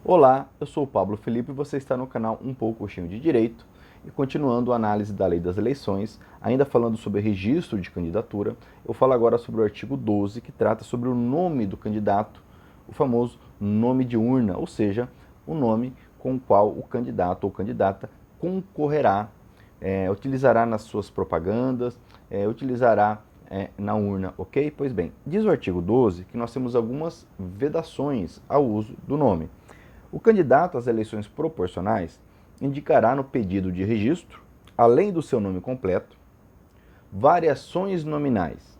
Olá, eu sou o Pablo Felipe e você está no canal Um Pouco Cheio de Direito. E continuando a análise da Lei das Eleições, ainda falando sobre registro de candidatura, eu falo agora sobre o artigo 12, que trata sobre o nome do candidato, o famoso nome de urna, ou seja, o nome com o qual o candidato ou candidata concorrerá, utilizará nas suas propagandas, utilizará na urna, ok? Pois bem, diz o artigo 12 que nós temos algumas vedações ao uso do nome. O candidato às eleições proporcionais indicará no pedido de registro, além do seu nome completo, variações nominais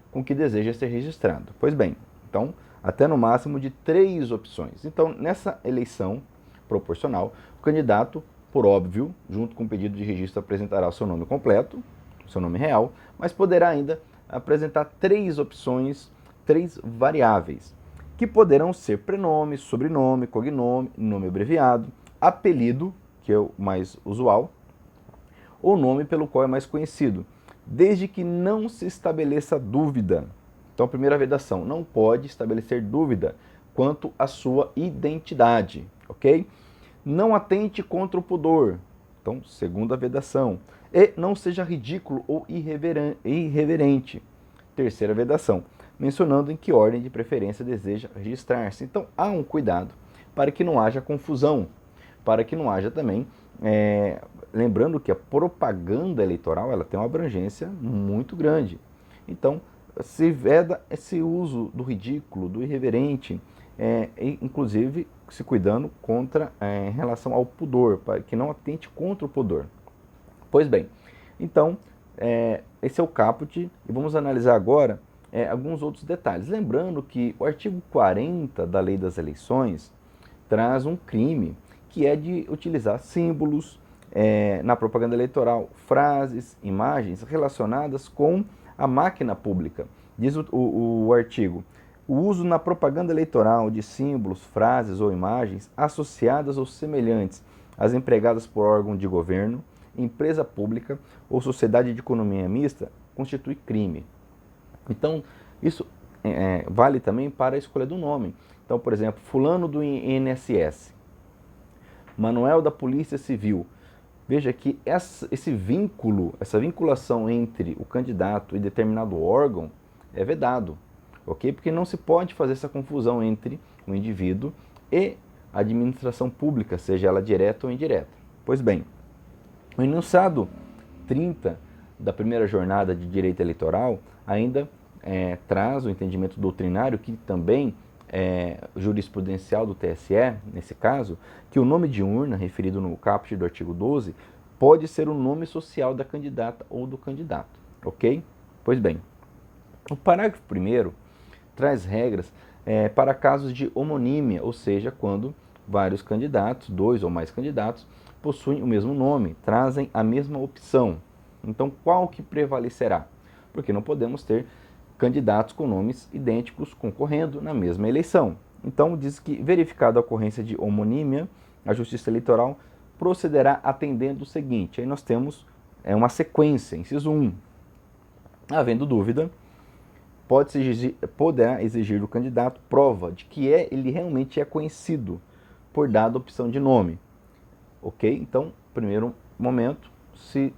com que deseja ser registrado. Pois bem, então, até no máximo de 3 opções. Então, nessa eleição proporcional, o candidato, por óbvio, junto com o pedido de registro, apresentará o seu nome completo, o seu nome real, mas poderá ainda apresentar 3 opções, 3 variáveis, que poderão ser prenome, sobrenome, cognome, nome abreviado, apelido, que é o mais usual, ou nome pelo qual é mais conhecido, desde que não se estabeleça dúvida. Então, a primeira vedação, não pode estabelecer dúvida quanto à sua identidade, ok? Não atente contra o pudor. Então, segunda vedação. E não seja ridículo ou irreverente. Terceira vedação, mencionando em que ordem de preferência deseja registrar-se. Então, há um cuidado para que não haja confusão, para que não haja também, lembrando que a propaganda eleitoral ela tem uma abrangência muito grande. Então, se veda esse uso do ridículo, do irreverente, inclusive se cuidando contra, em relação ao pudor, para que não atente contra o pudor. Pois bem, então, esse é o caput e vamos analisar agora alguns outros detalhes. Lembrando que o artigo 40 da Lei das Eleições traz um crime, que é de utilizar símbolos na propaganda eleitoral, frases, imagens relacionadas com a máquina pública. Diz o artigo, o uso na propaganda eleitoral de símbolos, frases ou imagens associadas ou semelhantes às empregadas por órgão de governo, empresa pública ou sociedade de economia mista constitui crime. Então, isso vale também para a escolha do nome. Então, por exemplo, fulano do INSS, Manuel da Polícia Civil. Veja que esse vínculo, essa vinculação entre o candidato e determinado órgão é vedado, ok? Porque não se pode fazer essa confusão entre o indivíduo e a administração pública, seja ela direta ou indireta. Pois bem, o enunciado 30 da primeira jornada de direito eleitoral ainda traz o entendimento doutrinário, que também é jurisprudencial do TSE, nesse caso, que o nome de urna, referido no caput do artigo 12, pode ser o nome social da candidata ou do candidato, ok? Pois bem, o parágrafo 1º traz regras para casos de homonímia, ou seja, quando vários candidatos, 2 ou mais candidatos, possuem o mesmo nome, trazem a mesma opção. Então, qual que prevalecerá? Porque não podemos ter candidatos com nomes idênticos concorrendo na mesma eleição. Então, diz que, verificada a ocorrência de homonímia, a Justiça Eleitoral procederá atendendo o seguinte. Aí nós temos uma sequência, inciso 1. Havendo dúvida, poderá exigir do candidato prova de que ele realmente é conhecido por dada opção de nome. Ok? Então, primeiro momento, se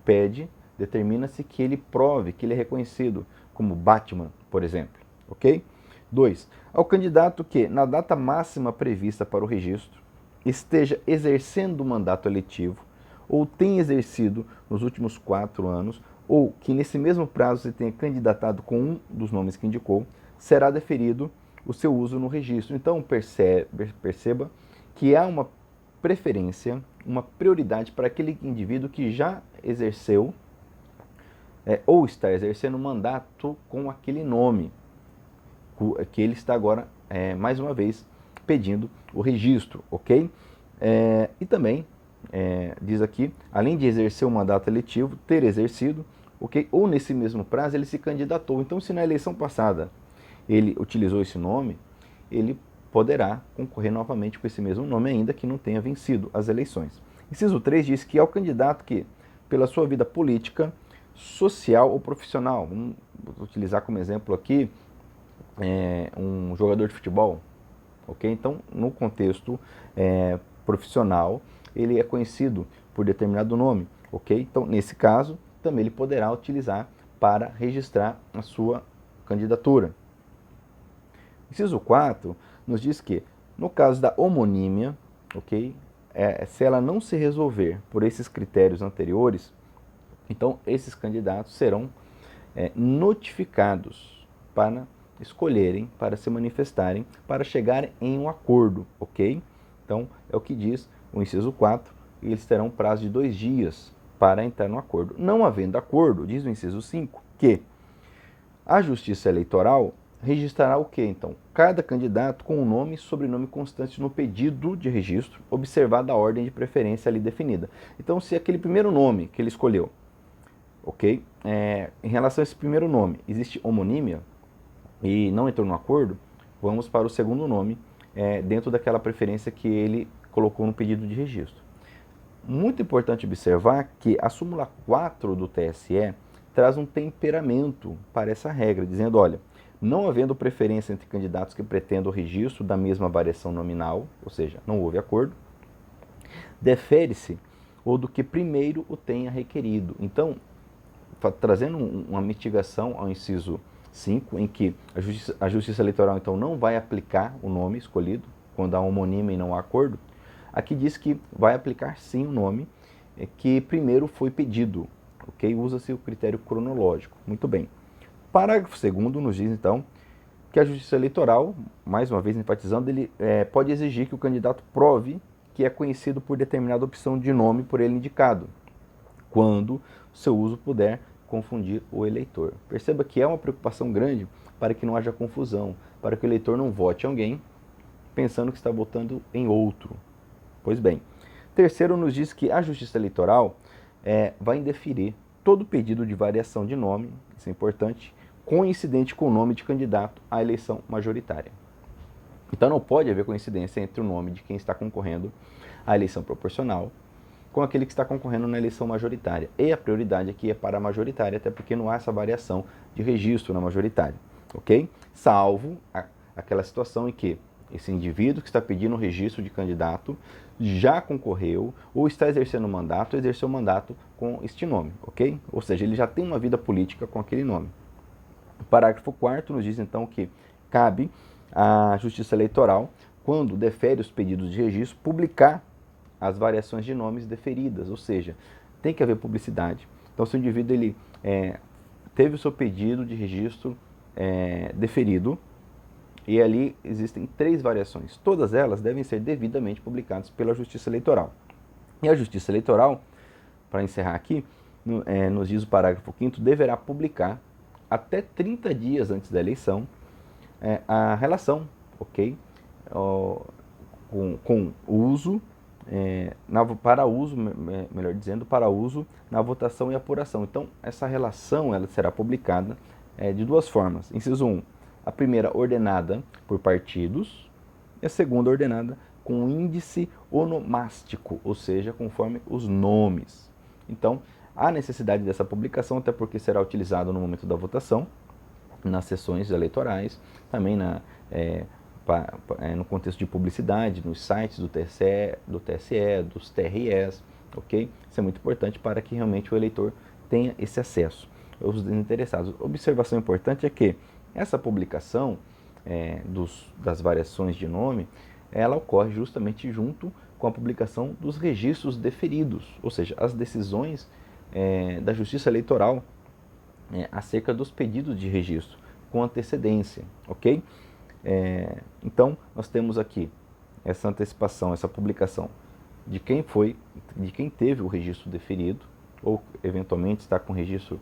pede, determina-se que ele prove que ele é reconhecido, como Batman, por exemplo. Ok? 2. Ao candidato que, na data máxima prevista para o registro, esteja exercendo o mandato eletivo ou tenha exercido nos últimos 4 anos, ou que nesse mesmo prazo se tenha candidatado com um dos nomes que indicou, será deferido o seu uso no registro. Então, perceba que há uma preferência, uma prioridade para aquele indivíduo que já exerceu ou está exercendo mandato com aquele nome, que ele está agora, mais uma vez, pedindo o registro, ok? E também, diz aqui, além de exercer o mandato eletivo, ter exercido, ok? Ou nesse mesmo prazo ele se candidatou. Então, se na eleição passada ele utilizou esse nome, ele poderá concorrer novamente com esse mesmo nome, ainda que não tenha vencido as eleições. Inciso 3 diz que ao candidato que, pela sua vida política, social ou profissional, vamos utilizar como exemplo aqui um jogador de futebol, ok? Então, no contexto profissional, ele é conhecido por determinado nome, ok? Então, nesse caso, também ele poderá utilizar para registrar a sua candidatura. Inciso 4 nos diz que, no caso da homonímia, ok? Se ela não se resolver por esses critérios anteriores, então esses candidatos serão notificados para escolherem, para se manifestarem, para chegarem em um acordo, ok? Então, é o que diz o inciso 4, e eles terão prazo de 2 dias para entrar no acordo. Não havendo acordo, diz o inciso 5, que a Justiça Eleitoral registrará o quê, então? Cada candidato com o nome e sobrenome constantes no pedido de registro, observada a ordem de preferência ali definida. Então, se aquele primeiro nome que ele escolheu, ok? Em relação a esse primeiro nome, existe homonímia e não entrou no acordo, vamos para o segundo nome, dentro daquela preferência que ele colocou no pedido de registro. Muito importante observar que a súmula 4 do TSE traz um temperamento para essa regra, dizendo, olha, não havendo preferência entre candidatos que pretendam o registro da mesma variação nominal, ou seja, não houve acordo, defere-se ou do que primeiro o tenha requerido. Então, trazendo uma mitigação ao inciso 5, em que a Justiça Eleitoral então não vai aplicar o nome escolhido quando há homonímia e não há acordo, aqui diz que vai aplicar sim o nome que primeiro foi pedido, ok? Usa-se o critério cronológico. Muito bem. Parágrafo 2º nos diz então que a Justiça Eleitoral, mais uma vez enfatizando, ele pode exigir que o candidato prove que é conhecido por determinada opção de nome por ele indicado, quando seu uso puder confundir o eleitor. Perceba que é uma preocupação grande para que não haja confusão, para que o eleitor não vote em alguém pensando que está votando em outro. Pois bem, terceiro nos diz que a Justiça Eleitoral vai indeferir todo pedido de variação de nome, isso é importante, coincidente com o nome de candidato à eleição majoritária. Então não pode haver coincidência entre o nome de quem está concorrendo à eleição proporcional com aquele que está concorrendo na eleição majoritária. E a prioridade aqui é para a majoritária, até porque não há essa variação de registro na majoritária, ok? Salvo aquela situação em que esse indivíduo que está pedindo o registro de candidato já concorreu ou está exercendo o mandato, exerceu o mandato com este nome, ok? Ou seja, ele já tem uma vida política com aquele nome. O parágrafo 4º nos diz então que cabe à Justiça Eleitoral, quando defere os pedidos de registro, publicar as variações de nomes deferidas, ou seja, tem que haver publicidade. Então, se o indivíduo ele, teve o seu pedido de registro deferido, e ali existem 3 variações, todas elas devem ser devidamente publicadas pela Justiça Eleitoral. E a Justiça Eleitoral, para encerrar aqui, nos diz o parágrafo 5º, deverá publicar até 30 dias antes da eleição a relação, ok? Com o uso para uso, melhor dizendo, para uso na votação e apuração. Então, essa relação ela será publicada de 2 formas. Inciso 1, a primeira ordenada por partidos e a segunda ordenada com índice onomástico, ou seja, conforme os nomes. Então, há necessidade dessa publicação, até porque será utilizado no momento da votação, nas sessões eleitorais, também no contexto de publicidade, nos sites do TSE, dos TREs, ok? Isso é muito importante para que realmente o eleitor tenha esse acesso, os interessados. Observação importante é que essa publicação das variações de nome, ela ocorre justamente junto com a publicação dos registros deferidos, ou seja, as decisões da Justiça Eleitoral acerca dos pedidos de registro com antecedência, ok? Então, nós temos aqui essa antecipação, essa publicação de quem teve o registro deferido, ou eventualmente está com o registro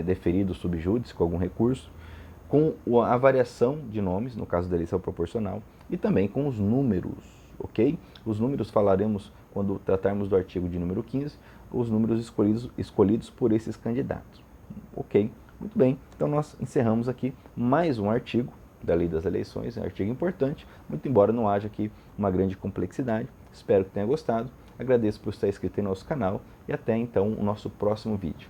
deferido sub judice, com algum recurso, com a variação de nomes, no caso da eleição proporcional, e também com os números, ok? Os números falaremos quando tratarmos do artigo de número 15, os números escolhidos por esses candidatos, ok? Muito bem, então nós encerramos aqui mais um artigo da Lei das Eleições, é um artigo importante, muito embora não haja aqui uma grande complexidade. Espero que tenha gostado, agradeço por estar inscrito em nosso canal e até então o nosso próximo vídeo.